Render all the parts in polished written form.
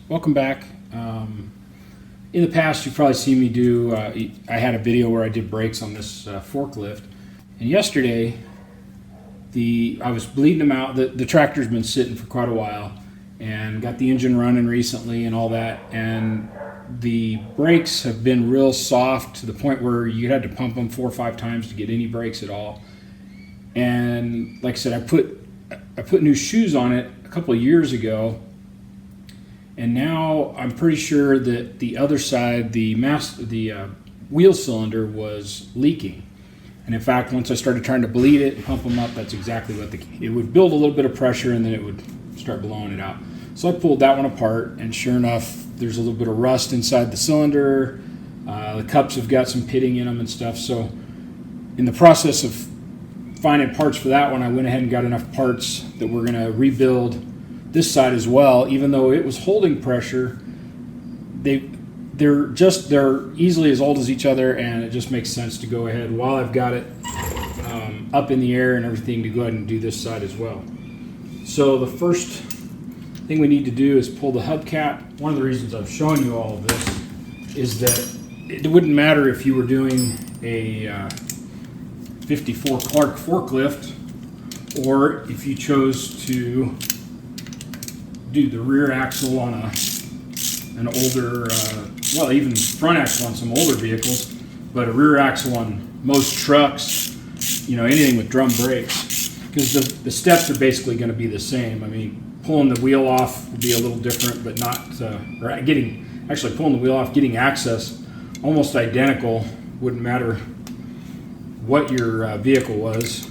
Welcome back. In the past, you've probably seen me do, I had a video where I did brakes on this forklift. And yesterday, I was bleeding them out. The tractor's been sitting for quite a while and got the engine running recently and all that. And the brakes have been real soft to the point where you had to pump them 4 or 5 times to get any brakes at all. And like I said, I put new shoes on it a couple of years ago. And now I'm pretty sure that the other side, the wheel cylinder was leaking. And in fact, once I started trying to bleed it and pump them up, that's exactly what it would build a little bit of pressure and then it would start blowing it out. So I pulled that one apart, and sure enough, there's a little bit of rust inside the cylinder. The cups have got some pitting in them and stuff. So in the process of finding parts for that one, I went ahead and got enough parts that we're going to rebuild this side as well. Even though it was holding pressure, they're easily as old as each other, and it just makes sense to go ahead while I've got it up in the air and everything to go ahead and do this side as well. So the first thing we need to do is pull the hubcap. One of the reasons I'm showing you all of this is that it wouldn't matter if you were doing a 54 Clark forklift or if you chose to do the rear axle on an older, well, even front axle on some older vehicles, but a rear axle on most trucks, anything with drum brakes, because the steps are basically going to be the same. I mean, pulling the wheel off would be a little different, but not, pulling the wheel off, getting access, almost identical. Wouldn't matter what your vehicle was.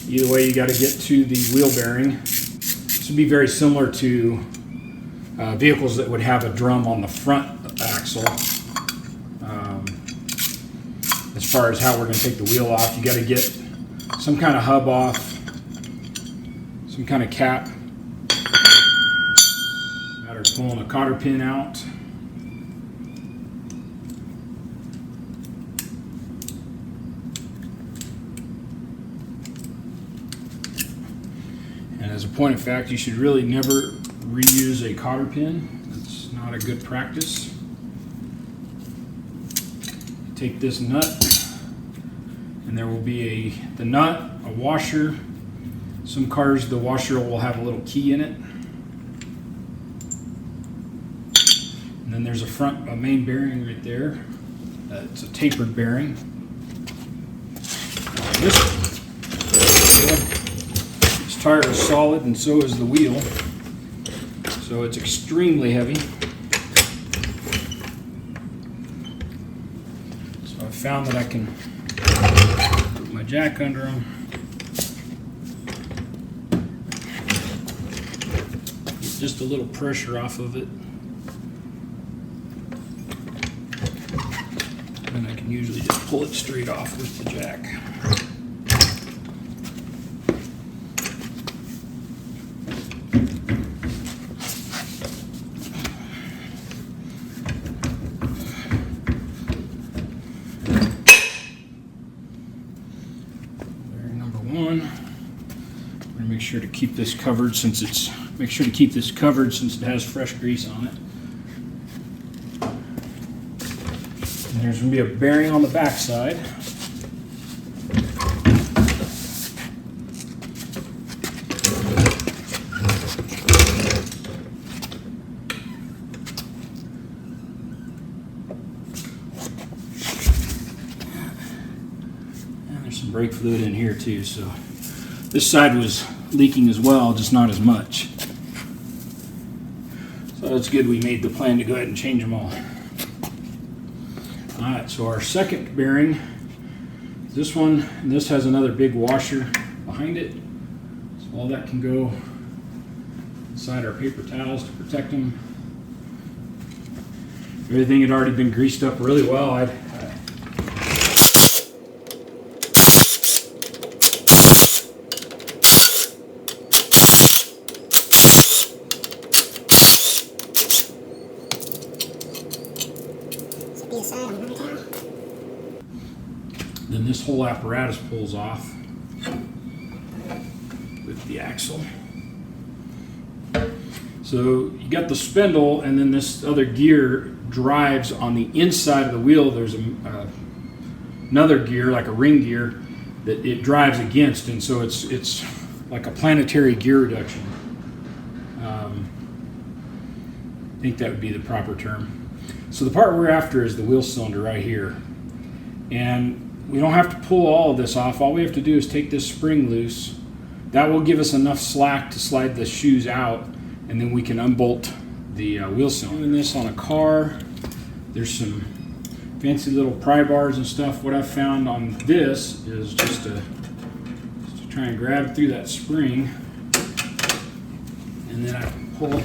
Either way, you got to get to the wheel bearing. This would be very similar to vehicles that would have a drum on the front axle. As far as how we're going to take the wheel off, you got to get some kind of hub off, some kind of cap. Matter of pulling a cotter pin out. And as a point of fact, you should really never reuse a cotter pin. That's not a good practice. Take this nut, and there will be the nut, a washer. Some cars, the washer will have a little key in it. And then there's a main bearing right there. It's a tapered bearing. This tire is solid, and so is the wheel. So it's extremely heavy. So I found that I can put my jack under them. Get just a little pressure off of it. And I can usually just pull it straight off with the jack. Make sure to keep this covered since it has fresh grease on it. And there's going to be a bearing on the back side. And there's some brake fluid in here too, so this side was leaking as well, just not as much. So it's good we made the plan to go ahead and change them all. Alright, so our second bearing, this one, and this has another big washer behind it. So all that can go inside our paper towels to protect them. Everything had already been greased up really well. Then this whole apparatus pulls off with the axle. So you got the spindle, and then this other gear drives on the inside of the wheel. There's another gear, like a ring gear, that it drives against, and so it's like a planetary gear reduction. I think that would be the proper term. So the part we're after is the wheel cylinder right here. And we don't have to pull all of this off. All we have to do is take this spring loose. That will give us enough slack to slide the shoes out, and then we can unbolt the wheel cylinder. Doing this on a car, there's some fancy little pry bars and stuff. What I've found on this is just to try and grab through that spring, and then I can pull.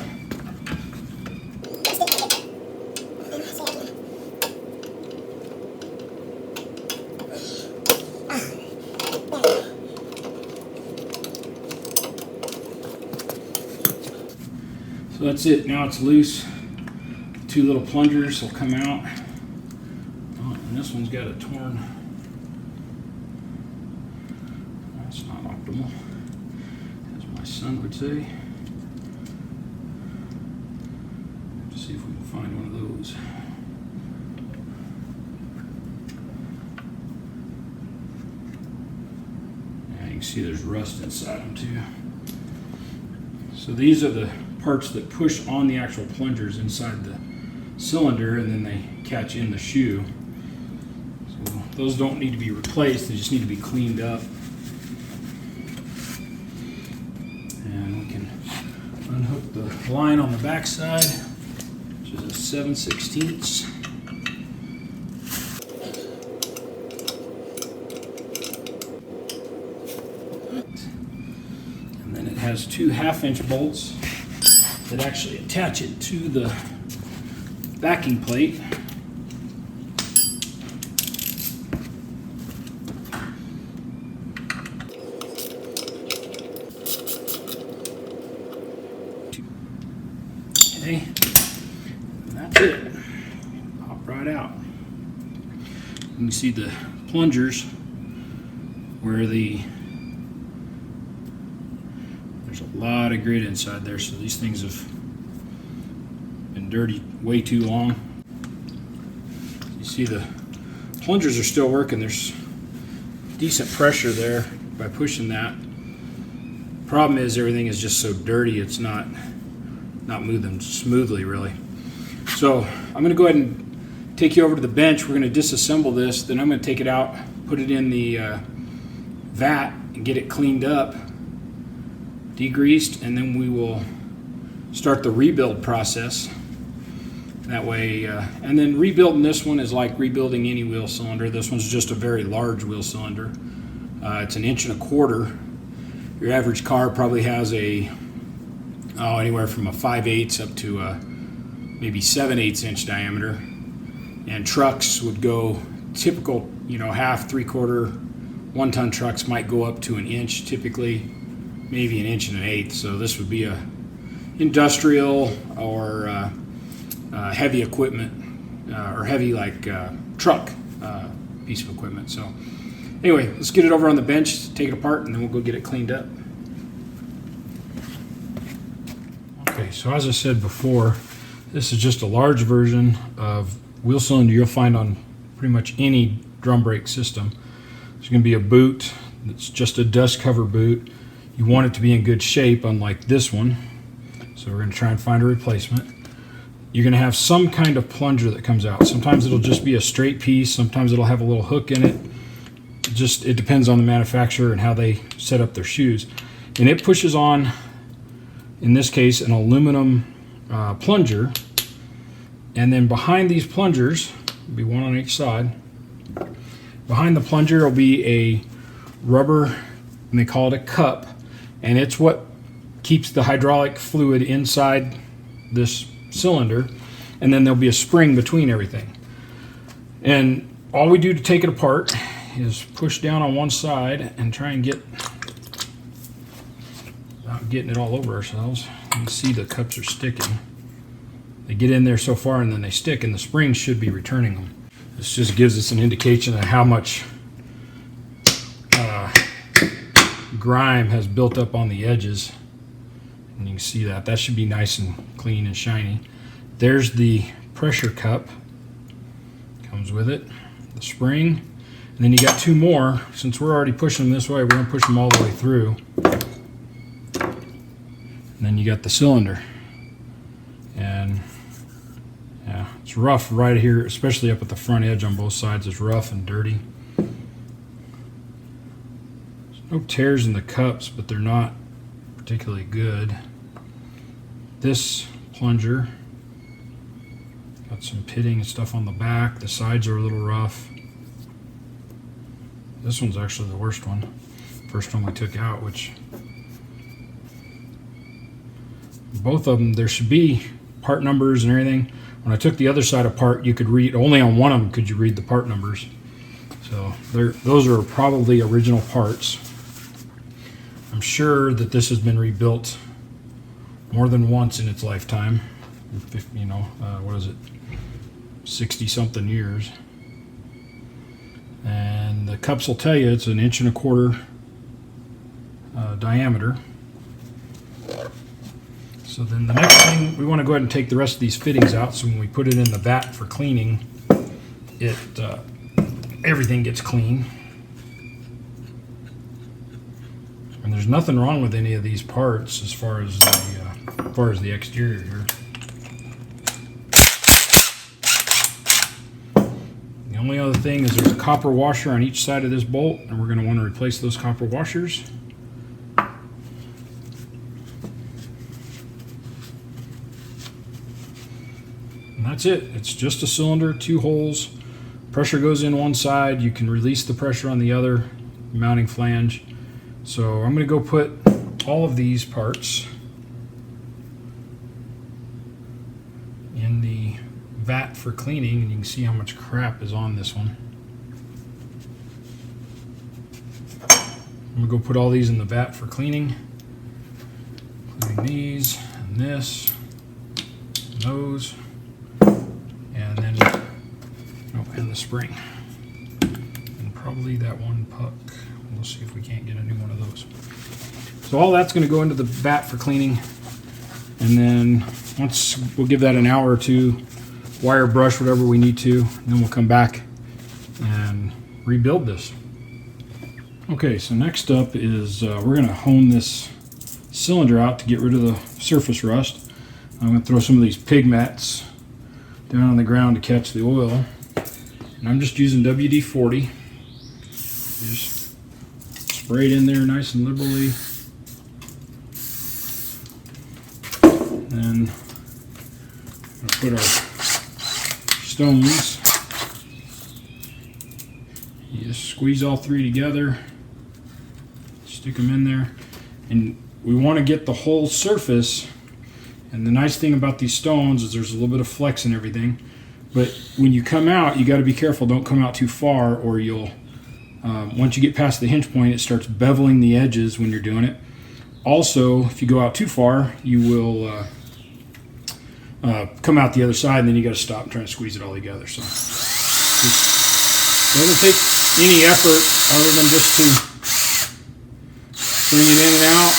So that's it. Now it's loose. Two little plungers will come out. Oh, and this one's got a torn. That's not optimal, as my son would say. Let's see if we can find one of those. Yeah, you can see there's rust inside them too. So these are the parts that push on the actual plungers inside the cylinder, and then they catch in the shoe. So those don't need to be replaced, they just need to be cleaned up. And we can unhook the line on the back side, which is a 7/16. And then it has two 1/2-inch bolts that actually attach it to the backing plate. Okay, and that's it. Pop right out. You can see the plungers where there's a lot of grit inside there, so these things have been dirty way too long. You see the plungers are still working. There's decent pressure there by pushing that. Problem is everything is just so dirty, it's not moving smoothly really. So I'm going to go ahead and take you over to the bench. We're going to disassemble this, then I'm going to take it out, put it in the vat and get it cleaned up, degreased, and then we will start the rebuild process. That way, and then rebuilding this one is like rebuilding any wheel cylinder. This one's just a very large wheel cylinder. It's 1.25 inches. Your average car probably has anywhere from a 5/8 up to maybe 7/8 inch diameter. And trucks would go typical, 1/2, 3/4, 1-ton trucks might go up to 1 inch typically, maybe 1 1/8 inches. So this would be a industrial or heavy equipment or heavy truck piece of equipment. So anyway, let's get it over on the bench, take it apart, and then we'll go get it cleaned up. Okay, so as I said before, this is just a large version of wheel cylinder you'll find on pretty much any drum brake system. There's going to be a boot that's just a dust cover boot. You want it to be in good shape, unlike this one. So we're going to try and find a replacement. You're going to have some kind of plunger that comes out. Sometimes it'll just be a straight piece. Sometimes it'll have a little hook in it. It depends on the manufacturer and how they set up their shoes. And it pushes on, in this case, an aluminum plunger. And then behind these plungers, there'll be one on each side. Behind the plunger will be a rubber, and they call it a cup. And it's what keeps the hydraulic fluid inside this cylinder, and then there'll be a spring between everything. And all we do to take it apart is push down on one side and try and get, without getting it all over ourselves. You can see the cups are sticking. They get in there so far and then they stick, and the springs should be returning them. This just gives us an indication of how much grime has built up on the edges. And you can see that. That should be nice and clean and shiny. There's the pressure cup. Comes with it. The spring. And then you got two more. Since we're already pushing them this way, we're going to push them all the way through. And then you got the cylinder. And yeah, it's rough right here, especially up at the front edge on both sides. It's rough and dirty. There's no tears in the cups, but they're not particularly good. This plunger got some pitting and stuff on the back. The sides are a little rough. This one's actually the worst one. First one we took out, which both of them, there should be part numbers and everything. When I took the other side apart, you could read, only on one of them could you read the part numbers. So those are probably original parts. I'm sure that this has been rebuilt more than once in its lifetime. You know, what is it? 60 something years. And the cups will tell you it's 1.25 inches diameter. So then the next thing, we want to go ahead and take the rest of these fittings out, so when we put it in the vat for cleaning, it everything gets clean. And there's nothing wrong with any of these parts as far as the exterior here. The only other thing is there's a copper washer on each side of this bolt, and we're going to want to replace those copper washers. And that's it. It's just a cylinder, 2 holes. Pressure goes in one side. You can release the pressure on the other mounting flange. So I'm going to go put all of these parts in the vat for cleaning, and you can see how much crap is on this one. I'm going to go put all these in the vat for cleaning, including these and this and those. And then, and the spring. And probably that one puck. We'll see if we can't get a new one of those. So all that's going to go into the vat for cleaning. And then once we'll give that an hour or two, wire brush whatever we need to, and then we'll come back and rebuild this. Okay, so next up is we're going to hone this cylinder out to get rid of the surface rust. I'm going to throw some of these pig mats down on the ground to catch the oil, and I'm just using WD-40. Just spray it in there nice and liberally, and we'll put our stones. You just squeeze all 3 together, stick them in there, and we want to get the whole surface. And the nice thing about these stones is there's a little bit of flex and everything, but when you come out, you got to be careful. Don't come out too far, or you'll once you get past the hinge point, it starts beveling the edges when you're doing it. Also, if you go out too far, you will come out the other side, and then you got to stop and try to squeeze it all together. So it doesn't take any effort other than just to bring it in and out.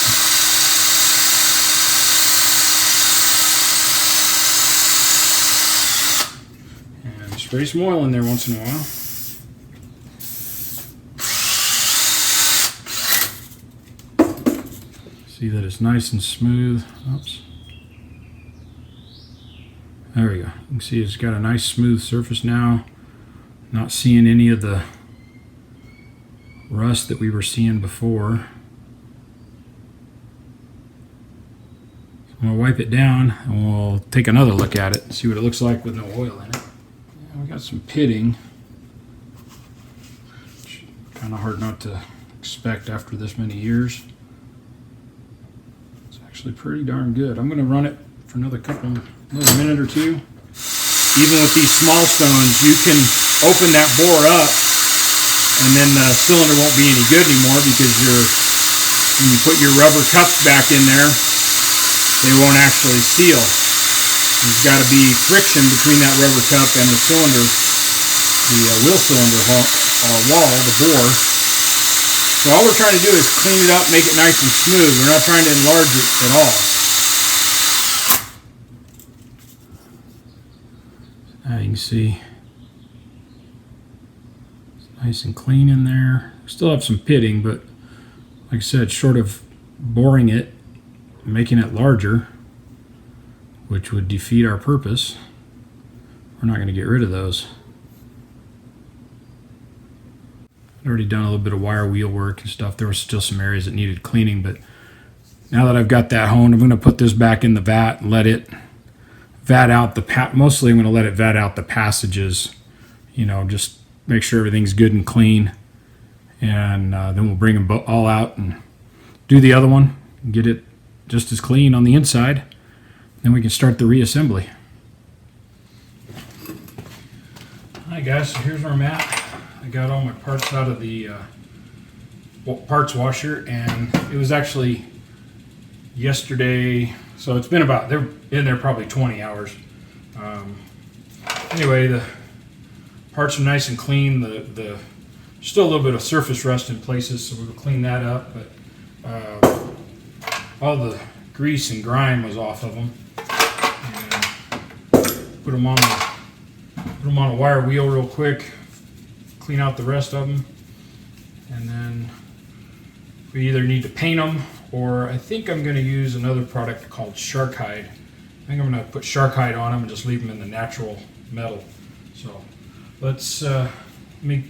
Spray some oil in there once in a while. See that it's nice and smooth. Oops. There we go. You can see it's got a nice smooth surface now. Not seeing any of the rust that we were seeing before. I'm going to wipe it down and we'll take another look at it and see what it looks like with no oil in it. We got some pitting. Kind of hard not to expect after this many years. It's actually pretty darn good. I'm going to run it for another minute or two. Even with these small stones, you can open that bore up, and then the cylinder won't be any good anymore because when you put your rubber cups back in there, they won't actually seal. There's got to be friction between that rubber cup and the cylinder, the wheel cylinder wall, the bore. So all we're trying to do is clean it up, make it nice and smooth. We're not trying to enlarge it at all. You can see it's nice and clean in there. Still have some pitting, but like I said, short of boring it, making it larger, which would defeat our purpose, we're not going to get rid of those. I'd already done a little bit of wire wheel work and stuff. There were still some areas that needed cleaning, but now that I've got that honed, I'm going to put this back in the vat and let it vat out mostly I'm going to let it vat out the passages, just make sure everything's good and clean. And then we'll bring them all out and do the other one and get it just as clean on the inside. Then we can start the reassembly. Hi guys, so here's where I'm at. I got all my parts out of the parts washer, and it was actually yesterday, so it's been they're in there probably 20 hours. Anyway, the parts are nice and clean. The still a little bit of surface rust in places, so we'll clean that up, but all the grease and grime was off of them. And put them on a wire wheel real quick, clean out the rest of them, and then we either need to paint them, or I think I'm going to use another product called shark hide. I think I'm going to put shark hide on them and just leave them in the natural metal. So let's let me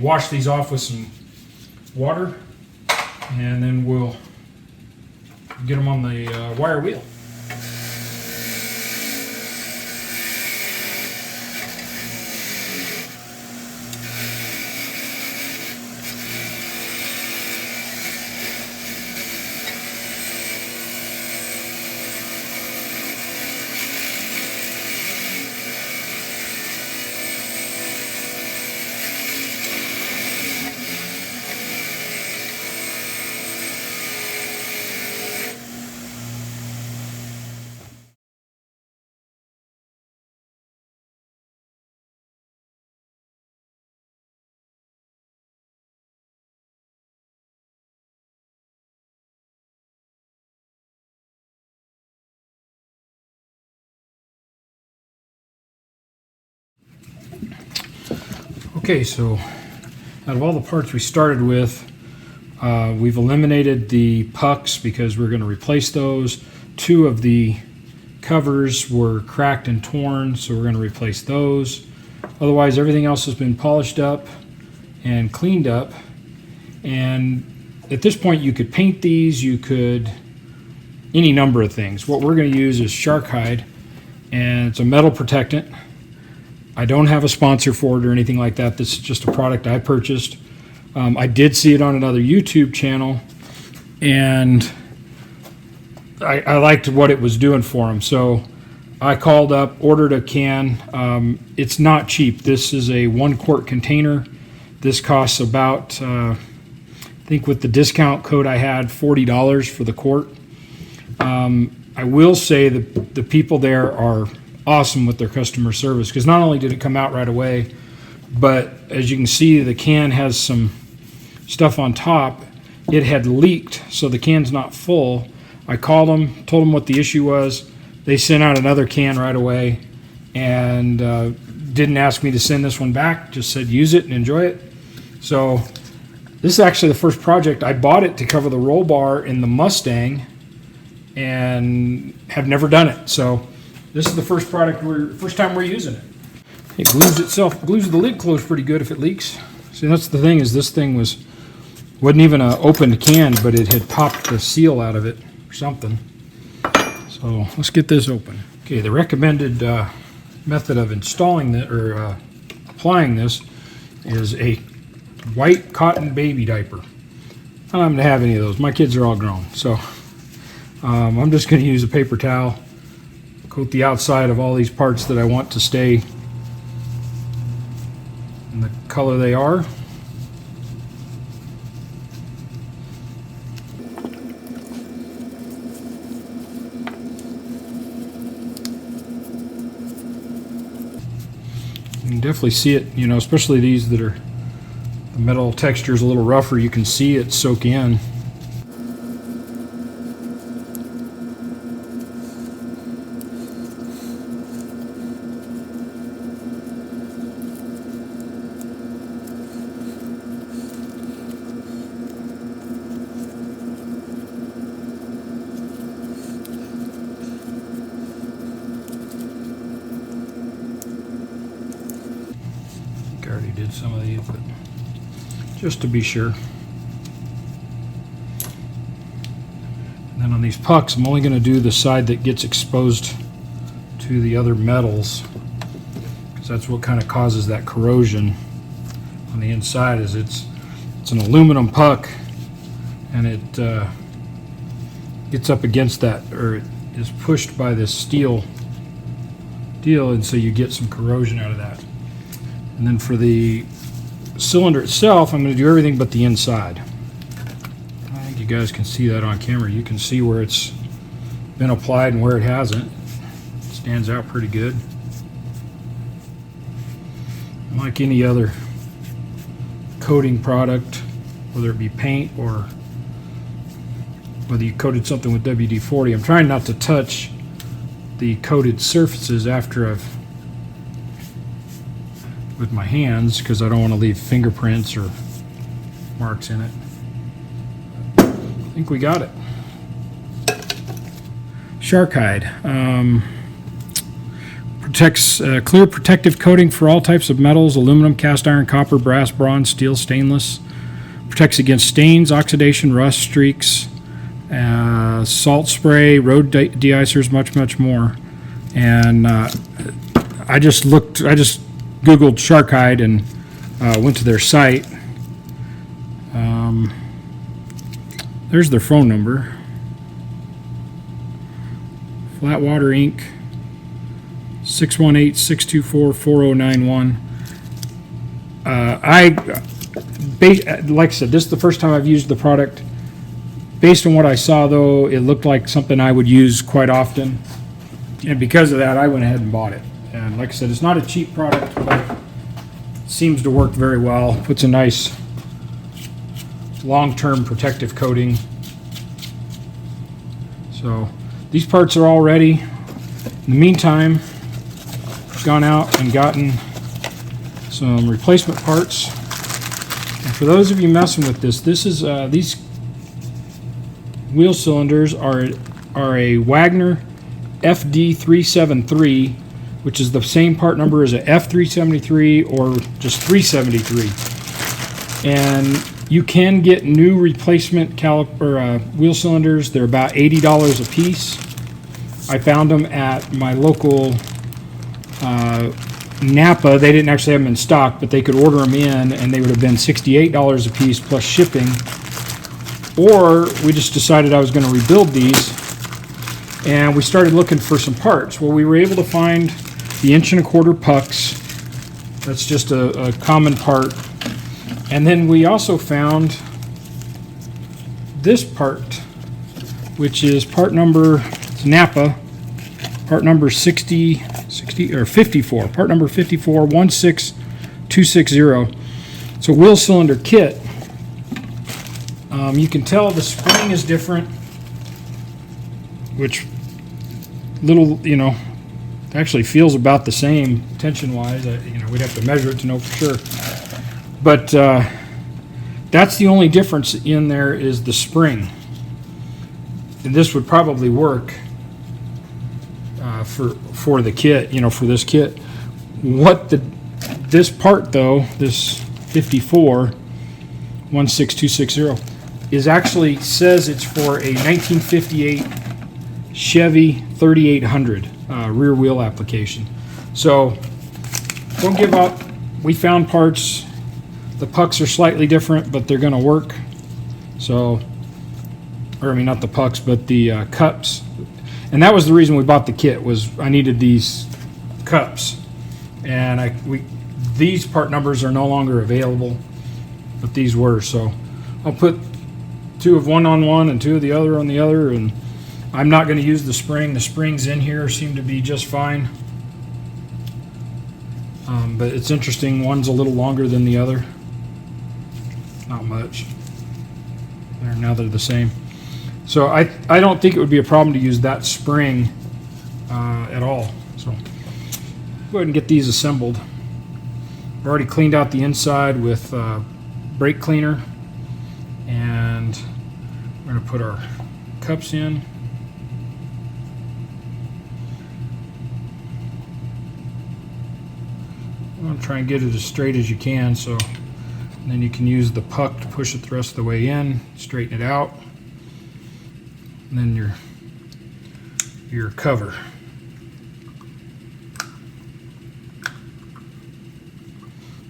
wash these off with some water, and then we'll get them on the wire wheel. Okay, so out of all the parts we started with, we've eliminated the pucks because we're going to replace those. 2 of the covers were cracked and torn, so we're going to replace those. Otherwise, everything else has been polished up and cleaned up. And at this point, you could paint these, you could any number of things. What we're going to use is shark hide, and it's a metal protectant. I don't have a sponsor for it or anything like that. This is just a product I purchased. I did see it on another YouTube channel, and I liked what it was doing for them. So I called up, ordered a can. It's not cheap. This is a 1 quart container. This costs about, I think with the discount code I had, $40 for the quart. I will say that the people there are awesome with their customer service, because not only did it come out right away, but as you can see, the can has some stuff on top. It had leaked, so the can's not full. I called them, told them what the issue was. They sent out another can right away, and didn't ask me to send this one back, just said use it and enjoy it. So this is actually the first project. I bought it to cover the roll bar in the Mustang and have never done it. So this is the first time we're using it. It glues the lid closed pretty good if it leaks. See, that's the thing, is this thing wasn't even an opened can, but it had popped the seal out of it or something. So let's get this open. Okay, the recommended method of installing that or applying this is a white cotton baby diaper. I don't happen to have any of those. My kids are all grown, so I'm just going to use a paper towel. Coat the outside of all these parts that I want to stay in the color they are. You can definitely see it, especially these that are, the metal texture is a little rougher. You can see it soak in. we did some of these, but just to be sure. And then on these pucks, I'm only going to do the side that gets exposed to the other metals, because that's what kind of causes that corrosion on the inside. Is it's an aluminum puck, and it gets up against that, or it is pushed by this steel deal, and so you get some corrosion out of that. And then for the cylinder itself, I'm going to do everything but the inside. I think you guys can see that on camera. You can see where it's been applied and where it hasn't. It stands out pretty good. Like any other coating product, whether it be paint or whether you coated something with WD-40, I'm trying not to touch the coated surfaces after I've with my hands, because I don't want to leave fingerprints or marks in it. I think we got it. Shark hide protects clear protective coating for all types of metals: aluminum, cast iron, copper, brass, bronze, steel, stainless. Protects against stains, oxidation, rust, streaks, salt spray, road de-icers, much more. And I just Googled shark hide and went to their site. There's their phone number. Flatwater Inc. 618-624-4091. Like I said, this is the first time I've used the product. Based on what I saw, though, it looked like something I would use quite often, and because of that, I went ahead and bought it. And like I said, it's not a cheap product, but it seems to work very well. Puts a nice long-term protective coating. So these parts are all ready. In the meantime, I've gone out and gotten some replacement parts. And for those of you messing with this is these wheel cylinders are a Wagner FD373, which is the same part number as a F373 or just 373. And you can get new replacement wheel cylinders. They're about $80 a piece. I found them at my local Napa. They didn't actually have them in stock, but they could order them in, and they would have been $68 a piece plus shipping. Or we just decided I was going to rebuild these, and we started looking for some parts. Well, we were able to find the 1 1/4" pucks. That's just a common part. And then we also found this part, which is part number, it's Napa, part number 54, part number 54 16260. It's a wheel cylinder kit. You can tell the spring is different, which actually feels about the same tension-wise. We'd have to measure it to know for sure. But that's the only difference in there is the spring. And this would probably work for the kit, for this kit. This part though, this 54 16260 is actually says it's for a 1958 Chevy 3800 rear wheel application. So don't give up. We found parts. The pucks are slightly different, but they're going to work. Not the pucks, but the cups. And that was the reason we bought the kit, was I needed these cups. And these part numbers are no longer available, but these were. So I'll put 2 of one on one and 2 of the other on the other. And I'm not going to use the spring. The springs in here seem to be just fine. But it's interesting, one's a little longer than the other. Not much. Now they're the same. So I don't think it would be a problem to use that spring at all. So go ahead and get these assembled. I've already cleaned out the inside with brake cleaner, and we're going to put our cups in. want to try and get it as straight as you can, so and then you can use the puck to push it the rest of the way in, straighten it out, and then your cover.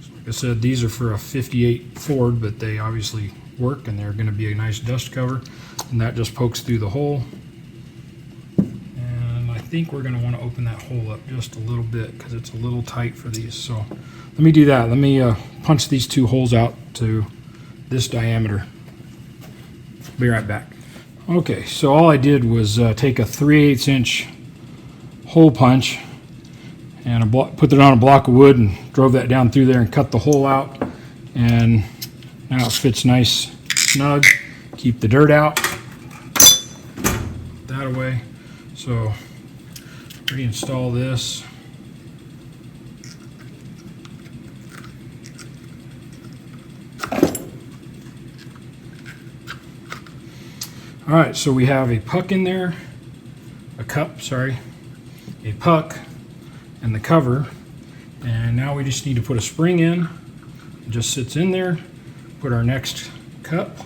So like I said, these are for a 58 Ford, but they obviously work and they're going to be a nice dust cover, and that just pokes through the hole. And I think we're going to want to open that hole up just a little bit because it's a little tight for these. So let me do that. Let me punch these two holes out to this diameter. Be right back. Okay, so all I did was take a 3/8 inch hole punch and put it on a block of wood and drove that down through there and cut the hole out. And now it fits nice, snug. Keep the dirt out. Put that away. So reinstall this. All right, so we have a puck in there, a puck, and the cover. And now we just need to put a spring in. It just sits in there. Put our next cup.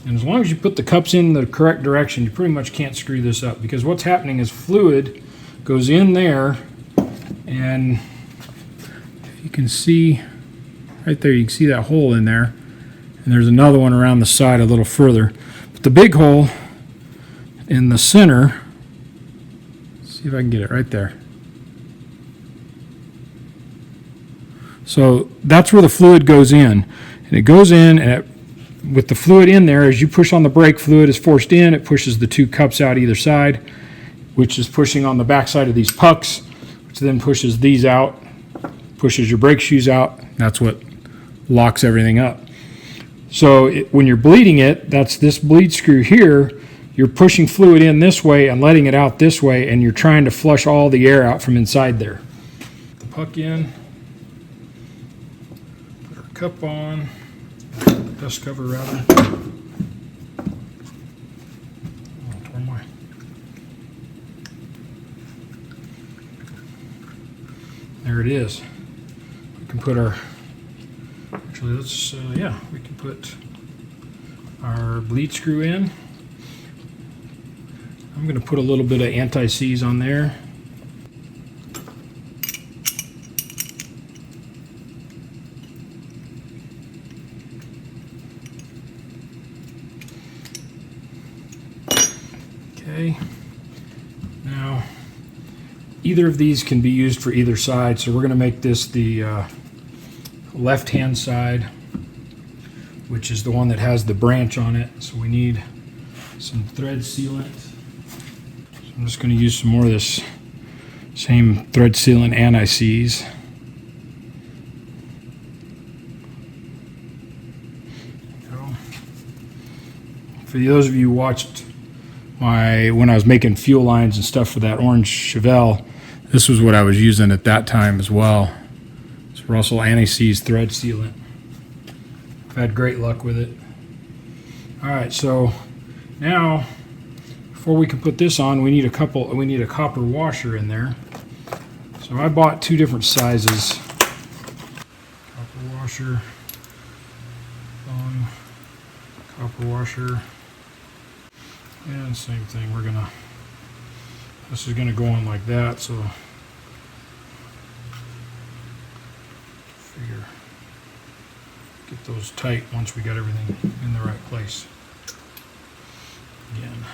And as long as you put the cups in the correct direction, you pretty much can't screw this up, because what's happening is fluid goes in there, and if you can see right there, you can see that hole in there, and there's another one around the side a little further. But the big hole in the center, let's see if I can get it right there. So that's where the fluid goes in, and it goes in, and with the fluid in there, as you push on the brake, fluid is forced in. It pushes the two cups out either side, which is pushing on the back side of these pucks, which then pushes these out, pushes your brake shoes out. That's what locks everything up. So when you're bleeding it, that's this bleed screw here. You're pushing fluid in this way and letting it out this way, and you're trying to flush all the air out from inside there. The puck in. Put our cup on. Dust cover rather. There it is. We can put our, actually let's, yeah, we can put our bleed screw in. I'm going to put a little bit of anti-seize on there. Okay, now either of these can be used for either side, so we're going to make this the left hand side, which is the one that has the branch on it. So we need some thread sealant. So I'm just going to use some more of this same thread sealant anti-seize. For those of you who watched when I was making fuel lines and stuff for that orange Chevelle, this was what I was using at that time as well. It's Russell anti-seize thread sealant. I've had great luck with it. All right, so now before we can put this on, we need a copper washer in there. So I bought two different sizes. Copper washer on, copper washer. And same thing, this is gonna go on like that, so figure get those tight once we got everything in the right place. Again.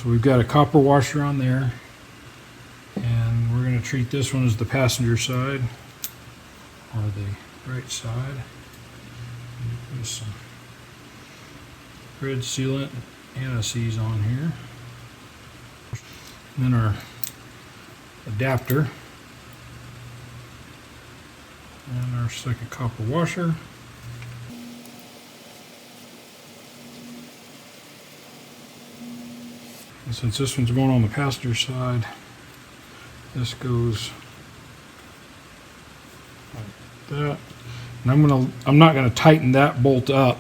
So we've got a copper washer on there, and we're going to treat this one as the passenger side, or the right side. Put some thread sealant and anti-seize on here. And then our adapter, and our second copper washer. And since this one's going on the passenger side, this goes that. And I'm not gonna tighten that bolt up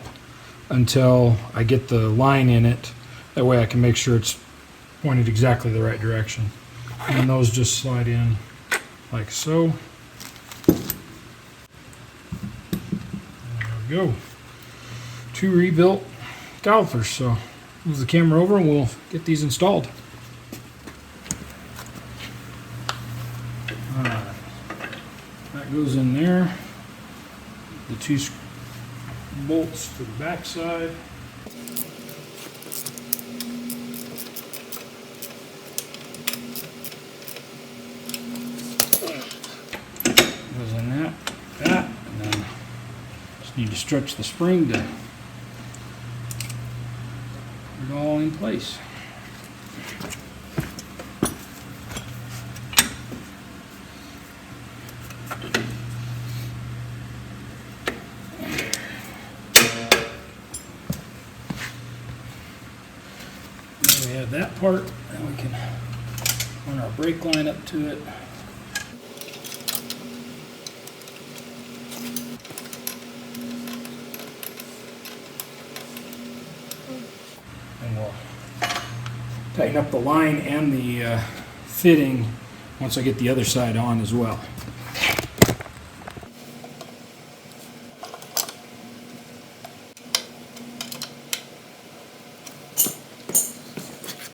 until I get the line in it. That way I can make sure it's pointed exactly the right direction. And then those just slide in like so. There we go. 2 rebuilt calipers. So move the camera over and we'll get these installed. Alright. That goes in there. The 2 bolts for the back side. Goes in that, and then just need to stretch the spring to put it all in place. We have that part, and we can run our brake line up to it. And we'll tighten up the line and the fitting once I get the other side on as well.